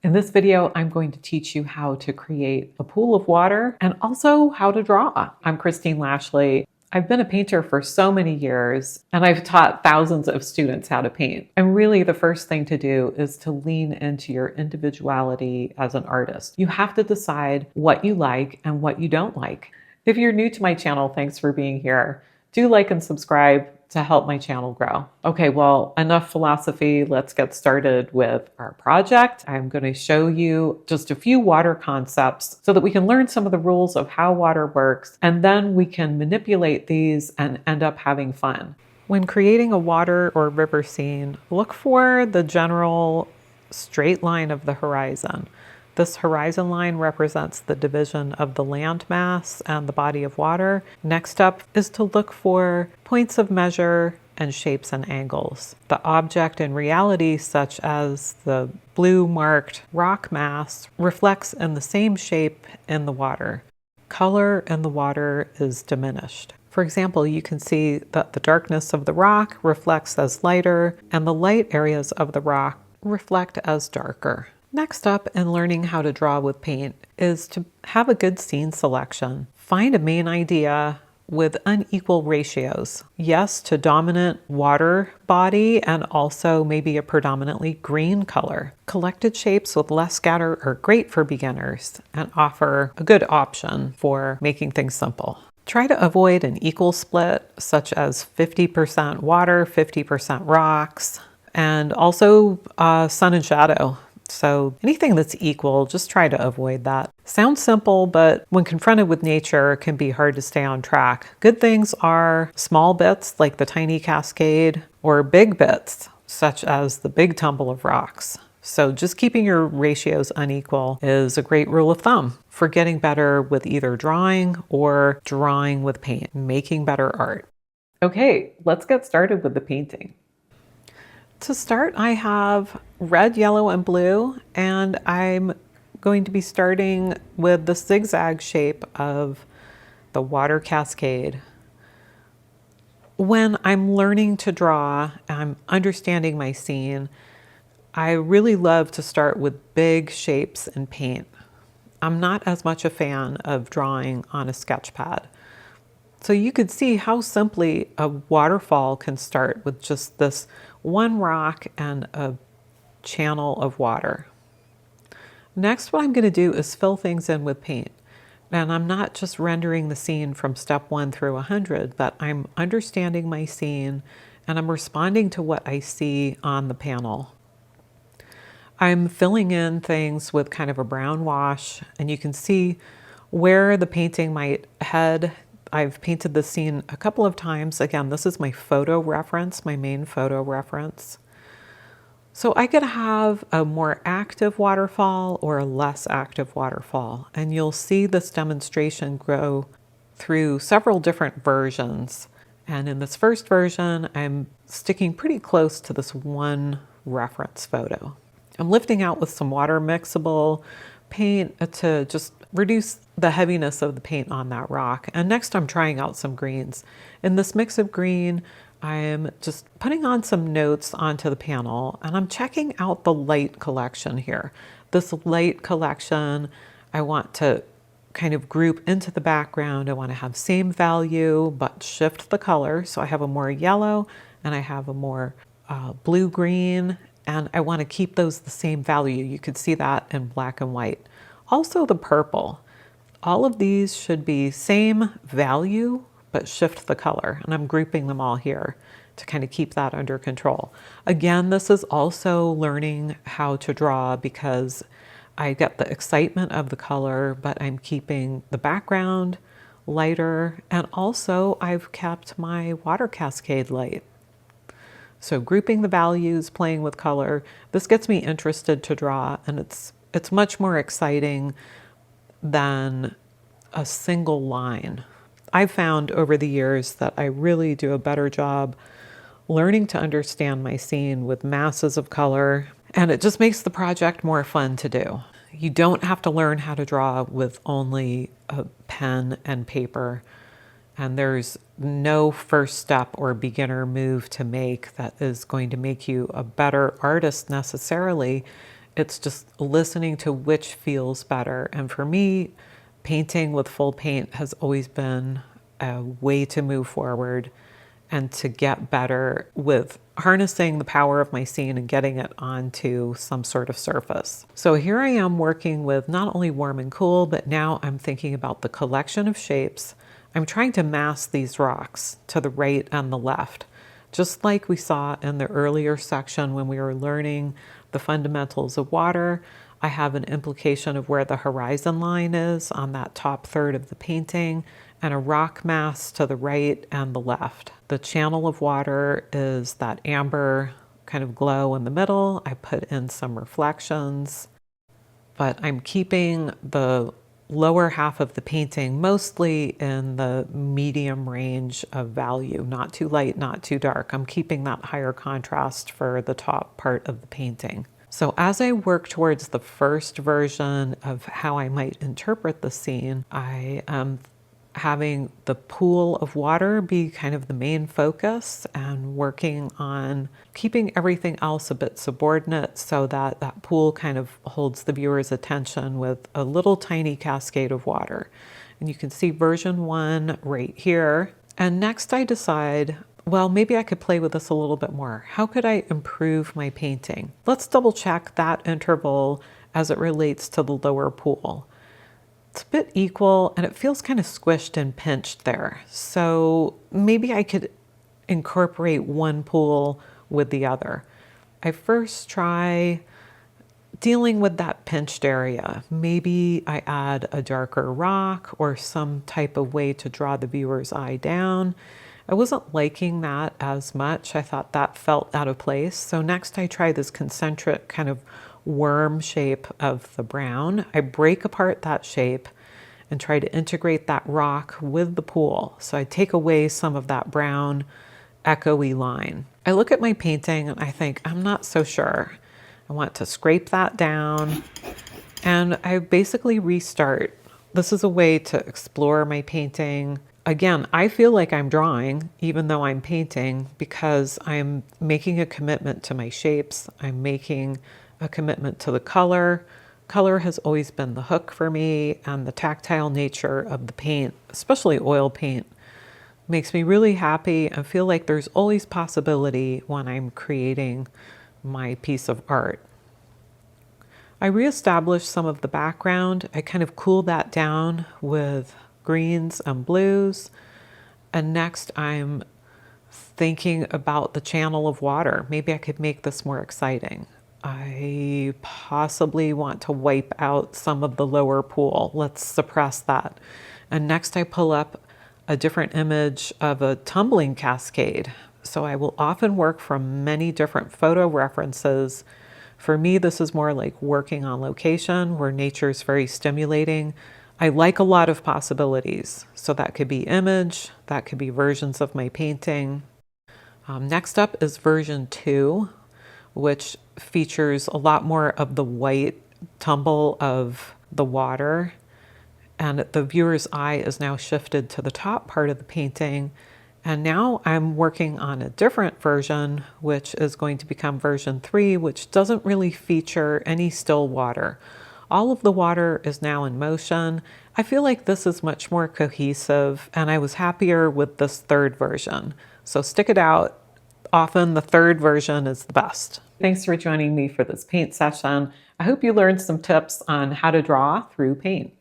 In this video, I'm going to teach you how to create a pool of water and also how to draw. I'm Christine Lashley. I've been a painter for so many years, and I've taught thousands of students how to paint. And really, the first thing to do is to lean into your individuality as an artist. You have to decide what you like and what you don't like. If you're new to my channel, thanks for being here. Do like and subscribe to help my channel grow. Okay, well, enough philosophy. Let's get started with our project. I'm going to show you just a few water concepts so that we can learn some of the rules of how water works, and then we can manipulate these and end up having fun. When creating a water or river scene, look for the general straight line of the horizon. This horizon line represents the division of the land mass and the body of water. Next up is to look for points of measure and shapes and angles. The object in reality, such as the blue marked rock mass, reflects in the same shape in the water. Color in the water is diminished. For example, you can see that the darkness of the rock reflects as lighter, and the light areas of the rock reflect as darker. Next up in learning how to draw with paint is to have a good scene selection. Find a main idea with unequal ratios. Yes, to dominant water body and also maybe a predominantly green color. Collected shapes with less scatter are great for beginners and offer a good option for making things simple. Try to avoid an equal split, such as 50% water, 50% rocks, and also sun and shadow. So anything that's equal, just try to avoid that. Sounds simple, but when confronted with nature, it can be hard to stay on track. Good things are small bits like the tiny cascade, or big bits such as the big tumble of rocks. So just keeping your ratios unequal is a great rule of thumb for getting better with either drawing or drawing with paint, making better art. Okay, let's get started with the painting. To start, I have red, yellow, and blue, and I'm going to be starting with the zigzag shape of the water cascade. When I'm learning to draw, I'm understanding my scene, I really love to start with big shapes and paint. I'm not as much a fan of drawing on a sketch pad. So you could see how simply a waterfall can start with just this one rock and a channel of water. Next, what I'm going to do is fill things in with paint. And I'm not just rendering the scene from step 1 through 100, but I'm understanding my scene and I'm responding to what I see on the panel. I'm filling in things with kind of a brown wash, and you can see where the painting might head. I've painted this scene a couple of times. Again, this is my photo reference, my main photo reference. So I could have a more active waterfall or a less active waterfall, and you'll see this demonstration go through several different versions. And in this first version, I'm sticking pretty close to this one reference photo. I'm lifting out with some water mixable paint to just reduce the heaviness of the paint on that rock. And next I'm trying out some greens. In this mix of green, I'm just putting on some notes onto the panel, and I'm checking out the light collection here. This light collection, I want to kind of group into the background. I want to have same value, but shift the color. So I have a more yellow and I have a more blue-green, and I want to keep those the same value. You could see that in black and white. Also the purple. All of these should be same value, but shift the color. And I'm grouping them all here to kind of keep that under control. Again, this is also learning how to draw because I get the excitement of the color, but I'm keeping the background lighter. And also I've kept my water cascade light. So grouping the values, playing with color, this gets me interested to draw, and it's much more exciting than a single line. I've found over the years that I really do a better job learning to understand my scene with masses of color, and it just makes the project more fun to do. You don't have to learn how to draw with only a pen and paper. And there's no first step or beginner move to make that is going to make you a better artist necessarily. It's just listening to which feels better. And for me, painting with full paint has always been a way to move forward and to get better with harnessing the power of my scene and getting it onto some sort of surface. So here I am working with not only warm and cool, but now I'm thinking about the collection of shapes. I'm trying to mask these rocks to the right and the left, just like we saw in the earlier section when we were learning the fundamentals of water. I have an implication of where the horizon line is on that top third of the painting, and a rock mass to the right and the left. The channel of water is that amber kind of glow in the middle. I put in some reflections, but I'm keeping the lower half of the painting mostly in the medium range of value, not too light, not too dark. I'm keeping that higher contrast for the top part of the painting. So as I work towards the first version of how I might interpret the scene, I am having the pool of water be kind of the main focus and working on keeping everything else a bit subordinate so that that pool kind of holds the viewer's attention with a little tiny cascade of water. And you can see version 1 right here. And next I decide, well, maybe I could play with this a little bit more. How could I improve my painting? Let's double check that interval as it relates to the lower pool. It's a bit equal and it feels kind of squished and pinched there. So maybe I could incorporate one pool with the other. I first try dealing with that pinched area. Maybe I add a darker rock or some type of way to draw the viewer's eye down. I wasn't liking that as much. I thought that felt out of place. So next I try this concentric kind of worm shape of the brown. I break apart that shape and try to integrate that rock with the pool. So I take away some of that brown echoey line. I look at my painting and I think, I'm not so sure. I want to scrape that down and I basically restart. This is a way to explore my painting. Again, I feel like I'm drawing even though I'm painting because I'm making a commitment to my shapes. I'm making a commitment to the color. Color has always been the hook for me, and the tactile nature of the paint, especially oil paint, makes me really happy and feel like there's always possibility when I'm creating my piece of art. I reestablished some of the background. I kind of cooled that down with greens and blues. And next I'm thinking about the channel of water. Maybe I could make this more exciting. I possibly want to wipe out some of the lower pool. Let's suppress that. And next I pull up a different image of a tumbling cascade. So I will often work from many different photo references. For me, this is more like working on location where nature is very stimulating. I like a lot of possibilities. So that could be image, that could be versions of my painting. Next up is version 2, which features a lot more of the white tumble of the water. And the viewer's eye is now shifted to the top part of the painting. And now I'm working on a different version, which is going to become version 3, which doesn't really feature any still water. All of the water is now in motion. I feel like this is much more cohesive, and I was happier with this third version. So stick it out. Often the third version is the best. Thanks for joining me for this paint session. I hope you learned some tips on how to draw through paint.